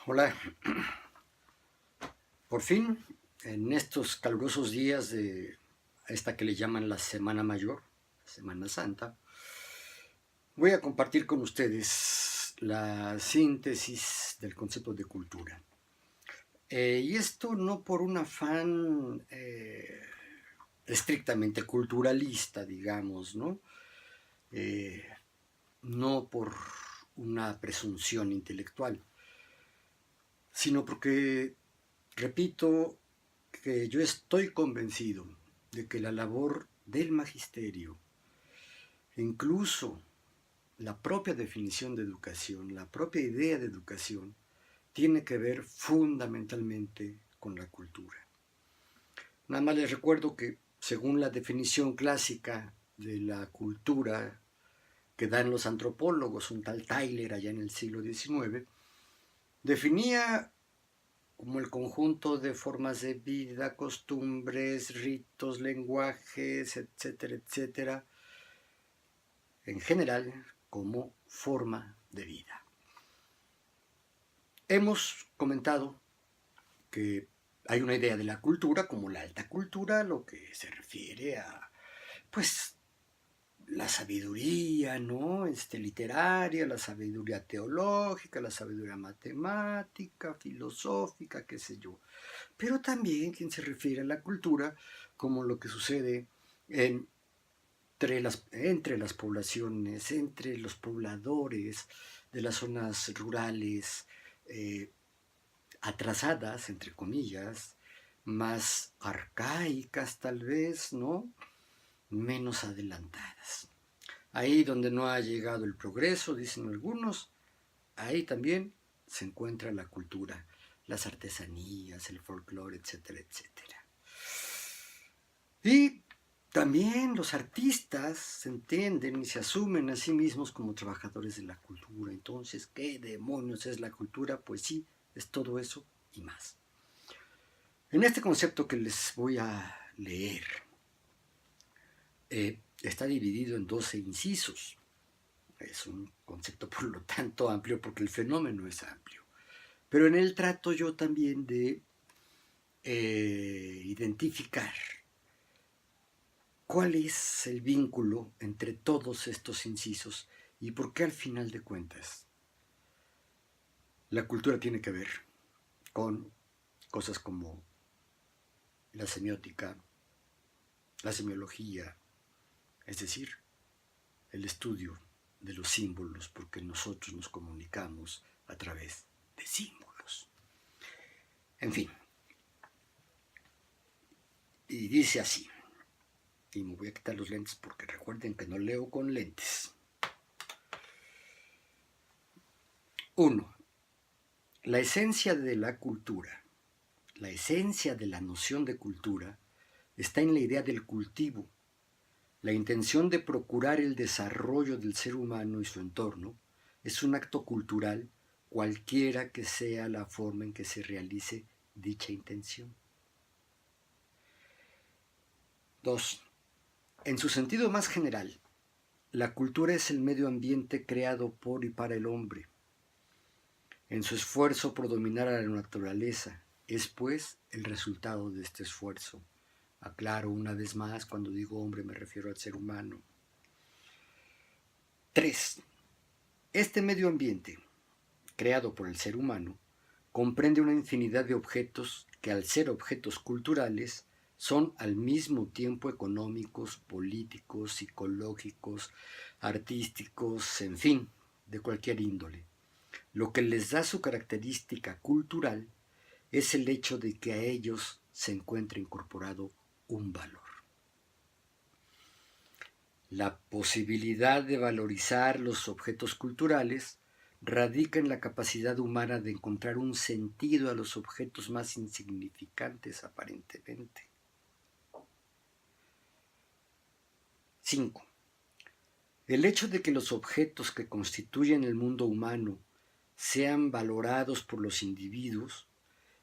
Hola, por fin, en estos calurosos días de esta que le llaman la Semana Mayor, Semana Santa, voy a compartir con ustedes la síntesis del concepto de cultura. Y esto no por un afán estrictamente culturalista, digamos, ¿no? Eh, no por una presunción intelectual, sino porque, repito, que yo estoy convencido de que la labor del magisterio, incluso la propia definición de educación, la propia idea de educación, tiene que ver fundamentalmente con la cultura. Nada más les recuerdo que según la definición clásica de la cultura que dan los antropólogos, un tal Tyler allá en el siglo XIX, definía como el conjunto de formas de vida, costumbres, ritos, lenguajes, etcétera, etcétera, en general como forma de vida. Hemos comentado que hay una idea de la cultura como la alta cultura, lo que se refiere a, pues, la sabiduría, ¿no? Literaria, la sabiduría teológica, la sabiduría matemática, filosófica, qué sé yo. Pero también quien se refiere a la cultura como lo que sucede entre las poblaciones, entre los pobladores de las zonas rurales atrasadas, entre comillas, más arcaicas tal vez, ¿no? Menos adelantadas. Ahí donde no ha llegado el progreso, dicen algunos, ahí también se encuentra la cultura, las artesanías, el folclore, etcétera, etcétera. Y también los artistas se entienden y se asumen a sí mismos como trabajadores de la cultura. Entonces, ¿qué demonios es la cultura? Pues sí, es todo eso y más. En este concepto que les voy a leer, está dividido en 12 incisos. Es un concepto, por lo tanto, amplio porque el fenómeno es amplio. Pero en él trato yo también de identificar cuál es el vínculo entre todos estos incisos y por qué al final de cuentas la cultura tiene que ver con cosas como la semiótica, la semiología, es decir, el estudio de los símbolos, porque nosotros nos comunicamos a través de símbolos. En fin, y dice así, y me voy a quitar los lentes porque recuerden que no leo con lentes. 1. La esencia de la cultura, la esencia de la noción de cultura, está en la idea del cultivo, la intención de procurar el desarrollo del ser humano y su entorno. Es un acto cultural cualquiera que sea la forma en que se realice dicha intención. 2. En su sentido más general, la cultura es el medio ambiente creado por y para el hombre. En su esfuerzo por dominar a la naturaleza, es pues el resultado de este esfuerzo. Aclaro una vez más, cuando digo hombre me refiero al ser humano. 3. Este medio ambiente, creado por el ser humano, comprende una infinidad de objetos que, al ser objetos culturales, son al mismo tiempo económicos, políticos, psicológicos, artísticos, en fin, de cualquier índole. Lo que les da su característica cultural es el hecho de que a ellos se encuentra incorporado un valor. La posibilidad de valorizar los objetos culturales radica en la capacidad humana de encontrar un sentido a los objetos más insignificantes aparentemente. 5. El hecho de que los objetos que constituyen el mundo humano sean valorados por los individuos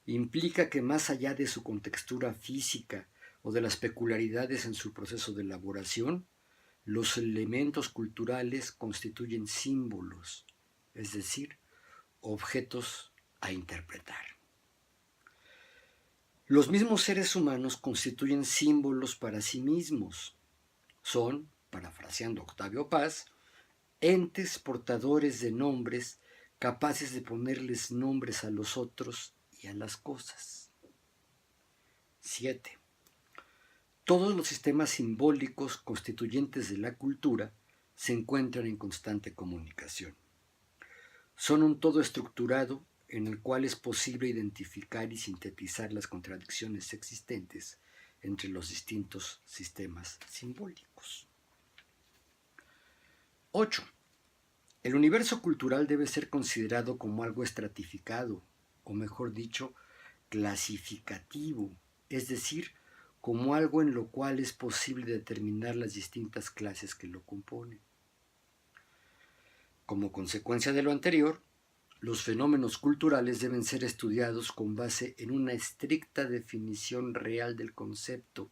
implica que, más allá de su contextura física o de las peculiaridades en su proceso de elaboración, los elementos culturales constituyen símbolos, es decir, objetos a interpretar. Los mismos seres humanos constituyen símbolos para sí mismos. Son, parafraseando a Octavio Paz, entes portadores de nombres capaces de ponerles nombres a los otros y a las cosas. 7. Todos los sistemas simbólicos constituyentes de la cultura se encuentran en constante comunicación. Son un todo estructurado en el cual es posible identificar y sintetizar las contradicciones existentes entre los distintos sistemas simbólicos. 8. El universo cultural debe ser considerado como algo estratificado, o mejor dicho, clasificativo, es decir, como algo en lo cual es posible determinar las distintas clases que lo componen. Como consecuencia de lo anterior, los fenómenos culturales deben ser estudiados con base en una estricta definición real del concepto,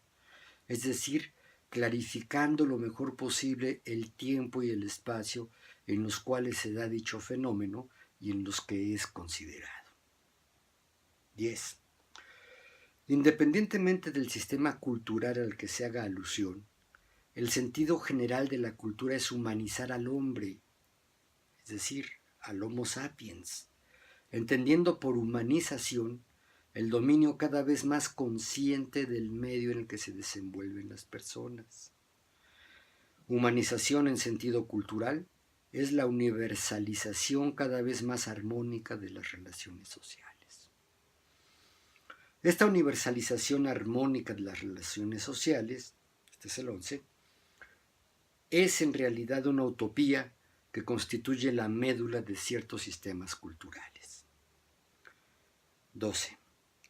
es decir, clarificando lo mejor posible el tiempo y el espacio en los cuales se da dicho fenómeno y en los que es considerado. 10. Independientemente del sistema cultural al que se haga alusión, el sentido general de la cultura es humanizar al hombre, es decir, al Homo sapiens, entendiendo por humanización el dominio cada vez más consciente del medio en el que se desenvuelven las personas. Humanización en sentido cultural es la universalización cada vez más armónica de las relaciones sociales. Esta universalización armónica de las relaciones sociales, este es el 11, es en realidad una utopía que constituye la médula de ciertos sistemas culturales. 12.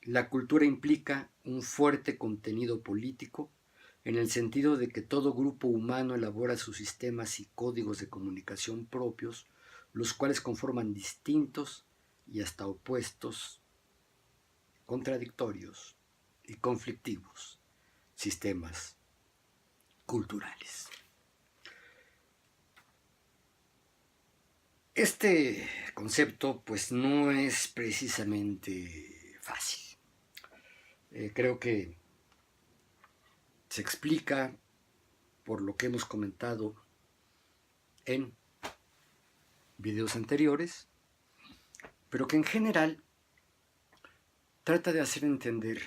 La cultura implica un fuerte contenido político en el sentido de que todo grupo humano elabora sus sistemas y códigos de comunicación propios, los cuales conforman distintos y hasta opuestos, contradictorios y conflictivos sistemas culturales. Este concepto pues no es precisamente fácil. Creo que se explica por lo que hemos comentado en videos anteriores, pero que en general trata de hacer entender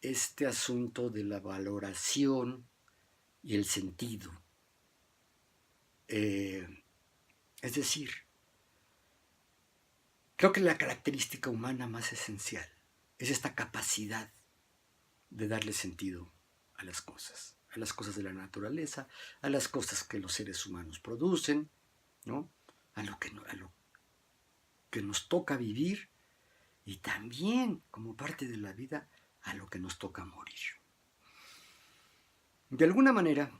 este asunto de la valoración y el sentido. Es decir, creo que la característica humana más esencial es esta capacidad de darle sentido a las cosas de la naturaleza, a las cosas que los seres humanos producen, ¿no? a lo que nos toca vivir y también, como parte de la vida, a lo que nos toca morir. De alguna manera,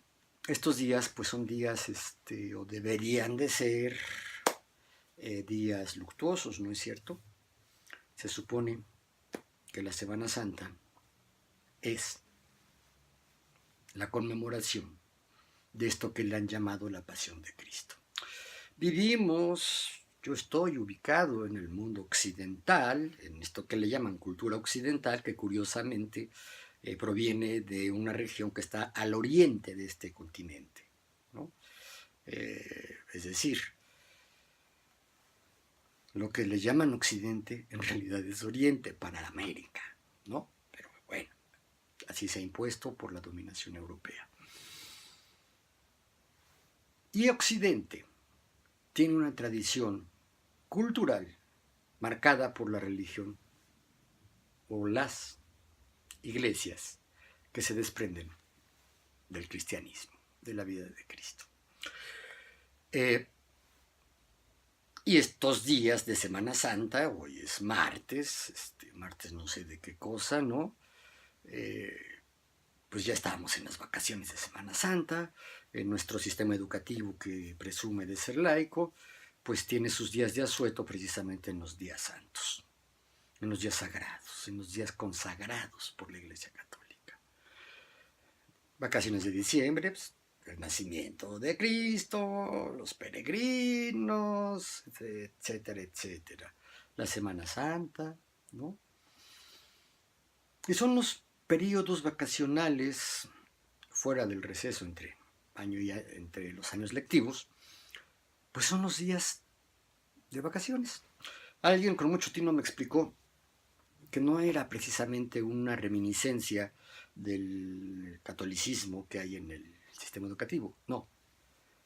estos días pues son días, o deberían de ser días luctuosos, ¿no es cierto? Se supone que la Semana Santa es la conmemoración de esto que le han llamado la Pasión de Cristo. Yo estoy ubicado en el mundo occidental, en esto que le llaman cultura occidental, que curiosamente proviene de una región que está al oriente de este continente, ¿no? Es decir, lo que le llaman occidente en realidad es oriente para América, ¿no? Pero bueno, así se ha impuesto por la dominación europea. Y Occidente tiene una tradición cultural marcada por la religión o las iglesias que se desprenden del cristianismo, de la vida de Cristo. Y estos días de Semana Santa, hoy es martes, martes no sé de qué cosa, ¿no? Pues ya estábamos en las vacaciones de Semana Santa, en nuestro sistema educativo que presume de ser laico, pues tiene sus días de asueto precisamente en los días santos, en los días sagrados, en los días consagrados por la Iglesia Católica. Vacaciones de diciembre, pues, el nacimiento de Cristo, los peregrinos, etcétera, etcétera. La Semana Santa, ¿no? Y son los periodos vacacionales fuera del receso entre los años lectivos, pues son los días de vacaciones. Alguien con mucho tino me explicó que no era precisamente una reminiscencia del catolicismo que hay en el sistema educativo, no,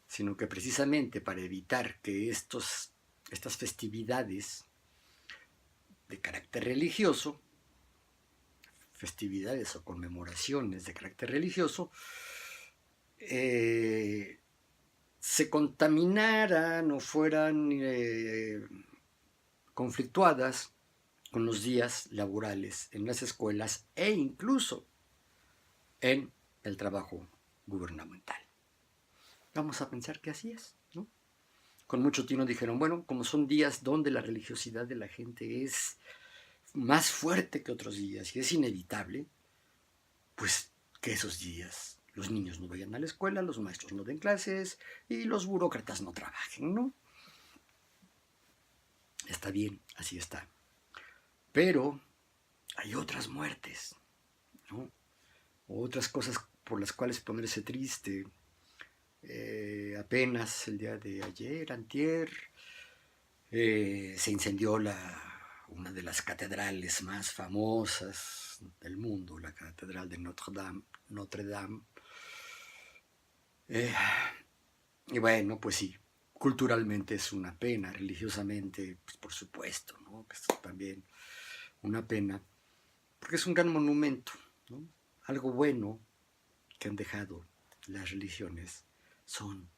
sino que precisamente para evitar que estas festividades de carácter religioso, festividades o conmemoraciones de carácter religioso, se contaminaran o fueran conflictuadas con los días laborales en las escuelas e incluso en el trabajo gubernamental. Vamos a pensar que así es, ¿no? Con mucho tino dijeron, bueno, como son días donde la religiosidad de la gente es más fuerte que otros días y es inevitable, pues que esos días los niños no vayan a la escuela, los maestros no den clases y los burócratas no trabajen, ¿no? Está bien, así está. Pero hay otras muertes, ¿no? Otras cosas por las cuales ponerse triste. Apenas el día de ayer, antier, se incendió una de las catedrales más famosas del mundo, la catedral de Notre Dame. Y bueno, pues sí, culturalmente es una pena, religiosamente, pues por supuesto, ¿no? Que es también una pena, porque es un gran monumento, ¿no? Algo bueno que han dejado las religiones son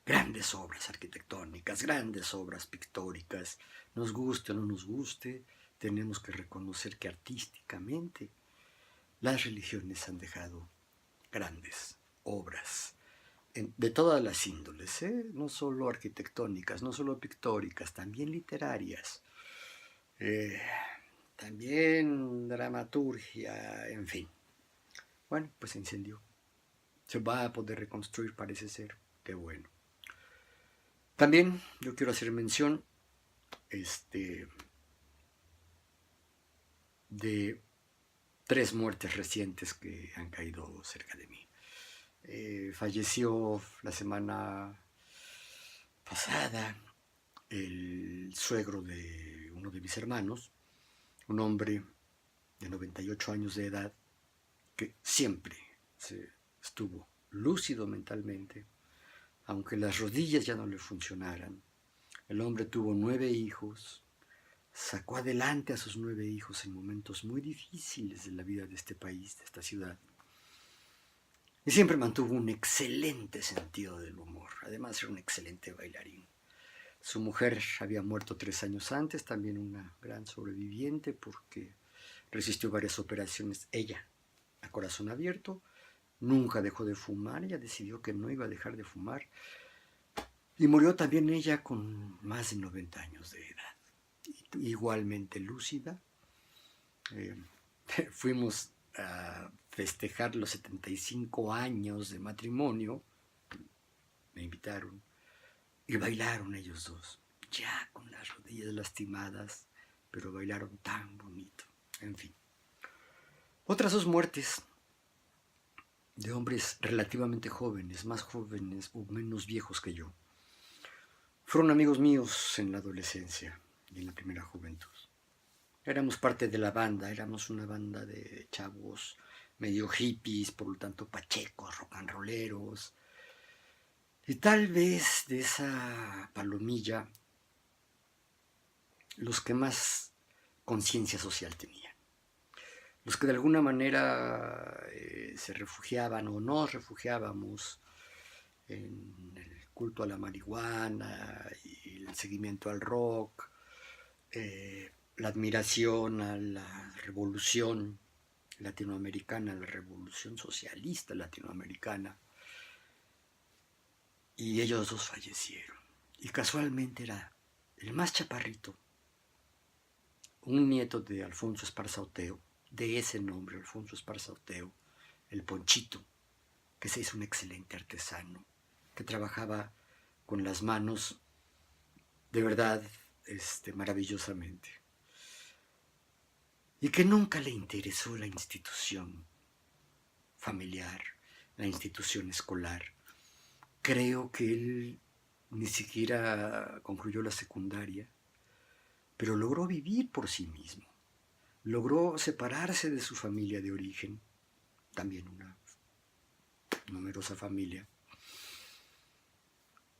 grandes obras arquitectónicas, grandes obras pictóricas. Nos guste o no nos guste, tenemos que reconocer que artísticamente las religiones han dejado grandes obras de todas las índoles, no solo arquitectónicas, no solo pictóricas, también literarias, también dramaturgia, en fin. Bueno, pues se incendió. Se va a poder reconstruir, parece ser. Qué bueno. También yo quiero hacer mención de 3 muertes recientes que han caído cerca de mí. Falleció la semana pasada el suegro de uno de mis hermanos, un hombre de 98 años de edad que siempre estuvo lúcido mentalmente, aunque las rodillas ya no le funcionaran. El hombre tuvo 9 hijos, sacó adelante a sus 9 hijos en momentos muy difíciles de la vida de este país, de esta ciudad. Y siempre mantuvo un excelente sentido del humor. Además era un excelente bailarín. Su mujer había muerto 3 años antes, también una gran sobreviviente porque resistió varias operaciones. Ella, a corazón abierto, nunca dejó de fumar. Ella decidió que no iba a dejar de fumar. Y murió también ella con más de 90 años de edad. Igualmente lúcida. Fuimos a festejar los 75 años de matrimonio. Me invitaron. Y bailaron ellos dos. Ya con las rodillas lastimadas, pero bailaron tan bonito. En fin. Otras 2 muertes de hombres relativamente jóvenes, más jóvenes o menos viejos que yo. Fueron amigos míos en la adolescencia y en la primera juventud. Éramos parte de la banda, éramos una banda de chavos medio hippies, por lo tanto pachecos, rock and rolleros. Y tal vez de esa palomilla, los que más conciencia social tenían. Los que de alguna manera se refugiaban o nos refugiábamos en el culto a la marihuana y el seguimiento al rock, la admiración a la revolución latinoamericana, a la revolución socialista latinoamericana. Y ellos dos fallecieron. Y casualmente era el más chaparrito, un nieto de Alfonso Esparza Oteo, de ese nombre, Alfonso Esparza Oteo, el Ponchito, que se hizo un excelente artesano, que trabajaba con las manos de verdad maravillosamente, y que nunca le interesó la institución familiar, la institución escolar. Creo que él ni siquiera concluyó la secundaria, pero logró vivir por sí mismo, logró separarse de su familia de origen, también una numerosa familia.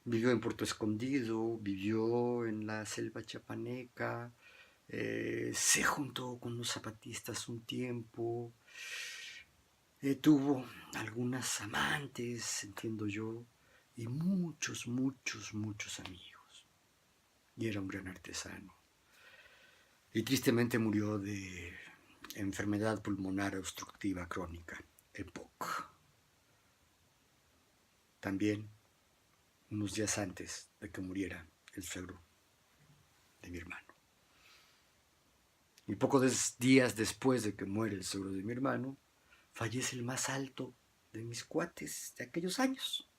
Vivió en Puerto Escondido, vivió en la selva chiapaneca, se juntó con los zapatistas un tiempo, tuvo algunas amantes, entiendo yo, y muchos, muchos, muchos amigos. Y era un gran artesano. Y tristemente murió de enfermedad pulmonar obstructiva crónica, EPOC. También unos días antes de que muriera el suegro de mi hermano. Y pocos días después de que muere el suegro de mi hermano, fallece el más alto de mis cuates de aquellos años.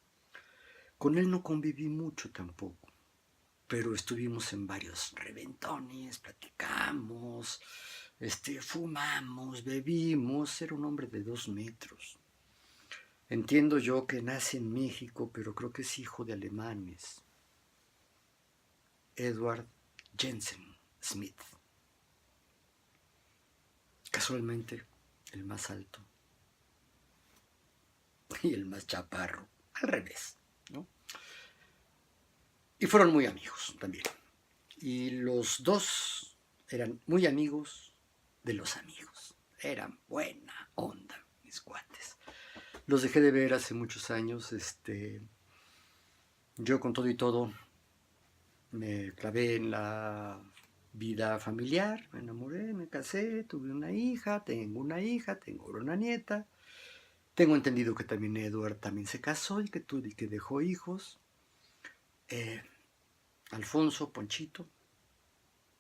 Con él no conviví mucho tampoco, pero estuvimos en varios reventones, platicamos, fumamos, bebimos. Era un hombre de 2 metros. Entiendo yo que nace en México, pero creo que es hijo de alemanes. Edward Jensen Smith. Casualmente, el más alto y el más chaparro, al revés, ¿no? Y fueron muy amigos también. Y los dos eran muy amigos de los amigos. Eran buena onda, mis cuates. Los dejé de ver hace muchos años. Yo con todo y todo me clavé en la vida familiar, me enamoré, me casé, tuve una hija, tengo una nieta. Tengo entendido que también Edward también se casó y que dejó hijos. Alfonso, Ponchito,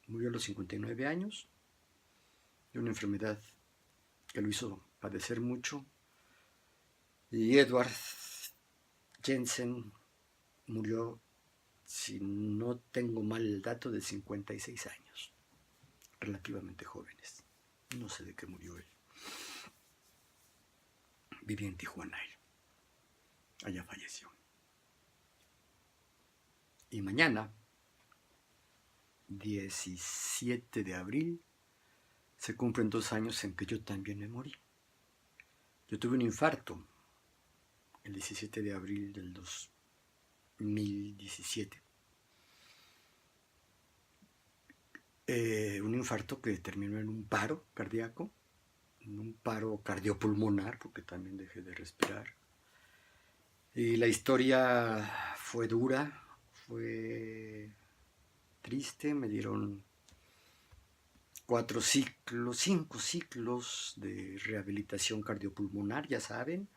murió a los 59 años de una enfermedad que lo hizo padecer mucho. Y Edward Jensen murió, si no tengo mal el dato, de 56 años, relativamente jóvenes. No sé de qué murió él. Vivía en Tijuana él. Allá falleció. Y mañana, 17 de abril, se cumplen 2 años en que yo también me morí. Yo tuve un infarto el 17 de abril del 2017. Un infarto que terminó en un paro cardíaco, en un paro cardiopulmonar, porque también dejé de respirar. Y la historia fue dura, fue triste. Me dieron 5 ciclos de rehabilitación cardiopulmonar, ya saben,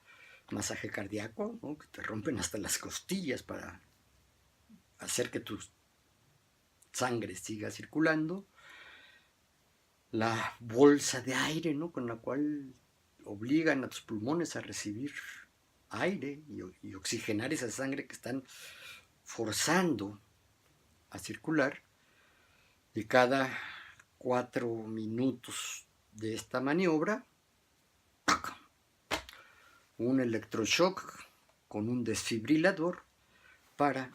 masaje cardíaco, ¿no? Que te rompen hasta las costillas para hacer que tu sangre siga circulando. La bolsa de aire, ¿no? Con la cual obligan a tus pulmones a recibir aire y oxigenar esa sangre que están forzando a circular. Y cada 4 minutos de esta maniobra, un electroshock con un desfibrilador para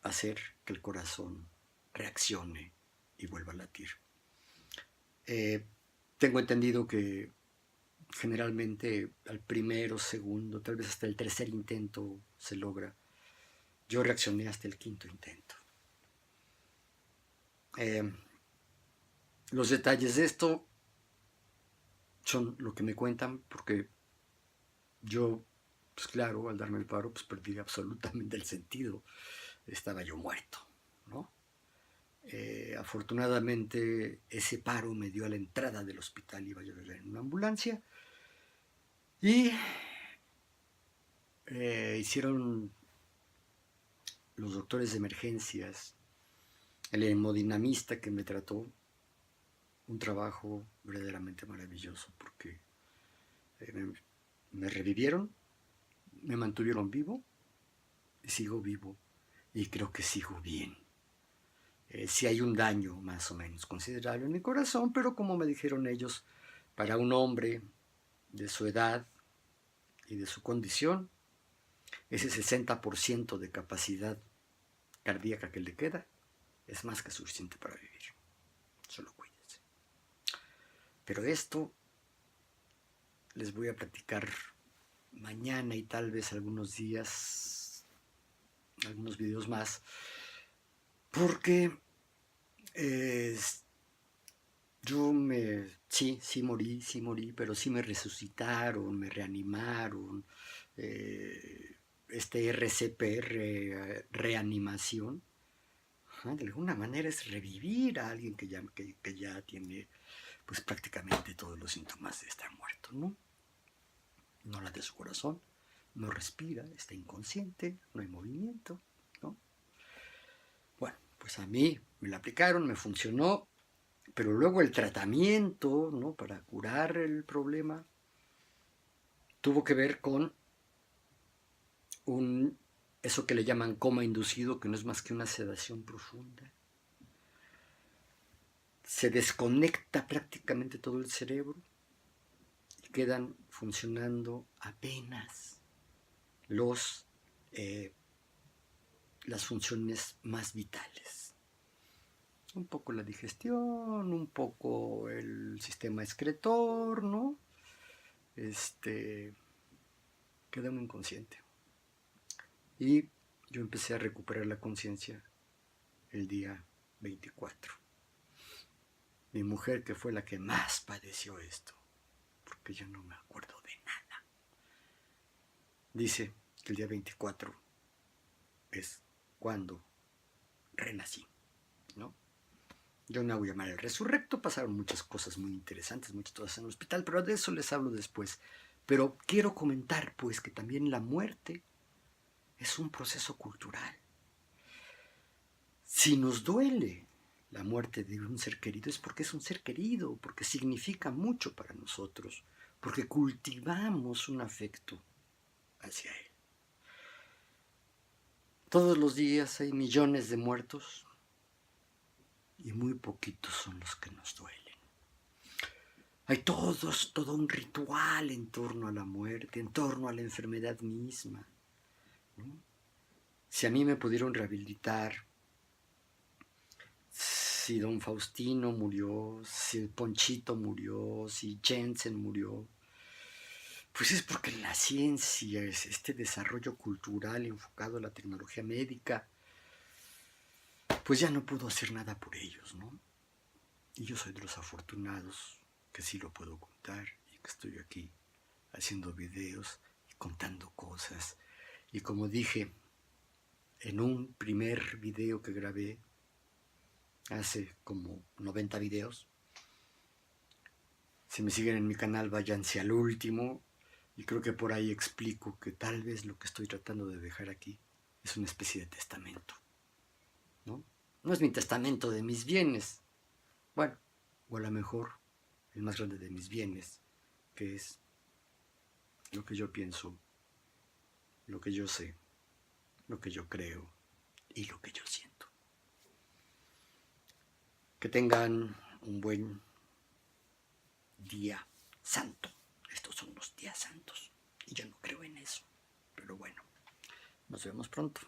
hacer que el corazón reaccione y vuelva a latir. Tengo entendido que generalmente al primero, segundo, tal vez hasta el tercer intento se logra. Yo reaccioné hasta el 5.º intento. Los detalles de esto son lo que me cuentan, porque yo, pues claro, al darme el paro, pues perdí absolutamente el sentido. Estaba yo muerto, ¿no? Afortunadamente ese paro me dio a la entrada del hospital, iba yo en una ambulancia, y hicieron los doctores de emergencias, el hemodinamista que me trató, un trabajo verdaderamente maravilloso, porque me revivieron, me mantuvieron vivo y sigo vivo y creo que sigo bien. Sí hay un daño más o menos considerable en mi corazón, pero como me dijeron ellos, para un hombre de su edad y de su condición, ese 60% de capacidad cardíaca que le queda es más que suficiente para vivir. Solo cuídense. Pero esto les voy a platicar mañana y tal vez algunos días, algunos videos más, porque sí morí, pero sí me resucitaron, me reanimaron, este RCPR, reanimación, de alguna manera es revivir a alguien que ya tiene pues prácticamente todos los síntomas de estar muerto, ¿no? No late su corazón, no respira, está inconsciente, no hay movimiento, ¿no? Bueno, pues a mí me la aplicaron, me funcionó, pero luego el tratamiento, ¿no?, para curar el problema tuvo que ver con eso que le llaman coma inducido, que no es más que una sedación profunda. Se desconecta prácticamente todo el cerebro y quedan funcionando apenas las funciones más vitales. Un poco la digestión, un poco el sistema excretor, ¿no? Queda uno inconsciente. Y yo empecé a recuperar la conciencia el día 24. Mi mujer, que fue la que más padeció esto, porque yo no me acuerdo de nada, dice que el día 24 es cuando renací, ¿no? Yo me voy a llamar el resurrecto, pasaron muchas cosas muy interesantes, muchas cosas en el hospital, pero de eso les hablo después. Pero quiero comentar, pues, que también la muerte es un proceso cultural. Si nos duele la muerte de un ser querido es porque es un ser querido, porque significa mucho para nosotros, porque cultivamos un afecto hacia él. Todos los días hay millones de muertos y muy poquitos son los que nos duelen. Hay todo un ritual en torno a la muerte, en torno a la enfermedad misma, ¿no? Si a mí me pudieron rehabilitar, si don Faustino murió, si Ponchito murió, si Jensen murió, pues es porque la ciencia, este desarrollo cultural enfocado a la tecnología médica, pues ya no pudo hacer nada por ellos, ¿no? Y yo soy de los afortunados que sí lo puedo contar y que estoy aquí haciendo videos y contando cosas. Y como dije en un primer video que grabé hace como 90 videos, si me siguen en mi canal váyanse al último, y creo que por ahí explico que tal vez lo que estoy tratando de dejar aquí es una especie de testamento, ¿no? No es mi testamento de mis bienes, bueno, o a lo mejor el más grande de mis bienes, que es lo que yo pienso, lo que yo sé, lo que yo creo y lo que yo siento. Que tengan un buen día santo. Estos son los días santos y yo no creo en eso, pero bueno, nos vemos pronto.